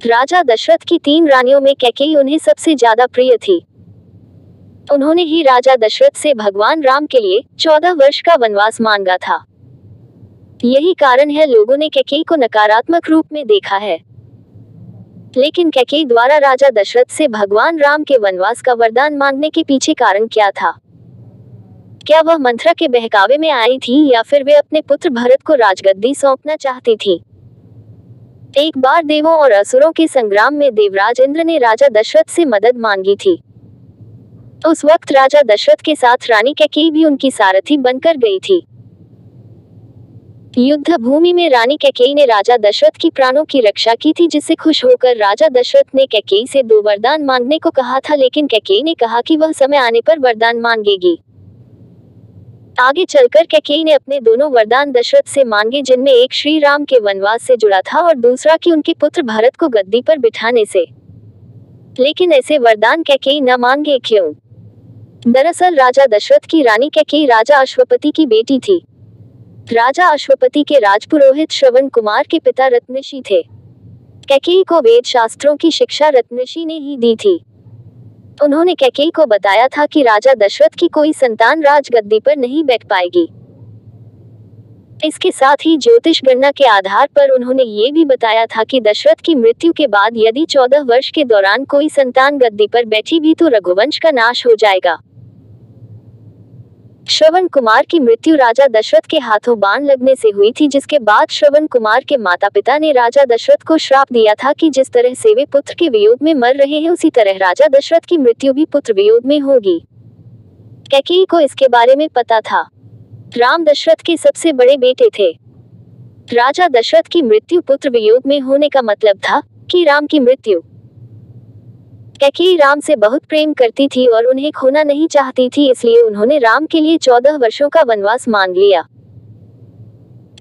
राजा दशरथ की 3 रानियों में कैकेयी उन्हें सबसे ज्यादा प्रिय थी। उन्होंने ही राजा दशरथ से भगवान राम के लिए 14 वर्ष का वनवास मांगा था। यही कारण है लोगों ने कैकेयी को नकारात्मक रूप में देखा है। लेकिन कैकेयी द्वारा राजा दशरथ से भगवान राम के वनवास का वरदान मांगने के पीछे कारण क्या था? क्या वह मंथरा के बहकावे में आई थी या फिर वे अपने पुत्र भरत को राजगद्दी सौंपना चाहती थी? एक बार देवों और असुरों के संग्राम में देवराज इंद्र ने राजा दशरथ से मदद मांगी थी। उस वक्त राजा दशरथ के साथ रानी कैकेयी भी उनकी सारथी बनकर गई थी। युद्ध भूमि में रानी कैकेयी ने राजा दशरथ की प्राणों की रक्षा की थी, जिससे खुश होकर राजा दशरथ ने कैकेयी से 2 वरदान मांगने को कहा था, लेकिन कैकेयी ने कहा कि वह समय आने पर वरदान मांगेगी। आगे चलकर कैकेयी ने अपने दोनों वरदान दशरथ से मांगे, जिनमें एक श्री राम के वनवास से जुड़ा था और दूसरा कि उनके पुत्र भरत को गद्दी पर बिठाने से। लेकिन ऐसे वरदान कैकेयी न मांगे क्यों? दरअसल राजा दशरथ की रानी कैकेयी राजा अश्वपति की बेटी थी। राजा अश्वपति के राजपुरोहित श्रवण कुमार के पिता रत्नऋषि थे। कैकेयी को वेद शास्त्रों की शिक्षा रत्नऋषि ने ही दी थी। उन्होंने कैकेयी को बताया था कि राजा दशरथ की कोई संतान राजगद्दी पर नहीं बैठ पाएगी। इसके साथ ही ज्योतिष गणना के आधार पर उन्होंने ये भी बताया था कि दशरथ की मृत्यु के बाद यदि 14 वर्ष के दौरान कोई संतान गद्दी पर बैठी भी तो रघुवंश का नाश हो जाएगा। श्रवण कुमार की मृत्यु राजा दशरथ के हाथों बाण लगने से हुई थी, जिसके बाद श्रवण कुमार के माता पिता ने राजा दशरथ को श्राप दिया था कि जिस तरह से वे पुत्र के वियोग में मर रहे हैं, उसी तरह राजा दशरथ की मृत्यु भी पुत्र वियोग में होगी। कैकेयी को इसके बारे में पता था। राम दशरथ के सबसे बड़े बेटे थे। राजा दशरथ की मृत्यु पुत्र वियोग में होने का मतलब था कि राम की मृत्यु। कैकेयी राम से बहुत प्रेम करती थी और उन्हें खोना नहीं चाहती थी, इसलिए उन्होंने राम के लिए 14 वर्षों का वनवास मांग लिया।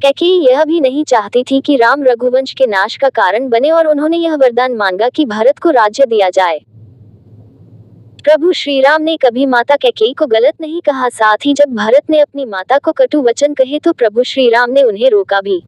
कैकेयी यह भी नहीं चाहती थी कि राम रघुवंश के नाश का कारण बने और उन्होंने यह वरदान मांगा कि भरत को राज्य दिया जाए। प्रभु श्री राम ने कभी माता कैकेयी को गलत नहीं कहा, साथ ही जब भरत ने अपनी माता को कटु वचन कहे तो प्रभु श्री राम ने उन्हें रोका भी।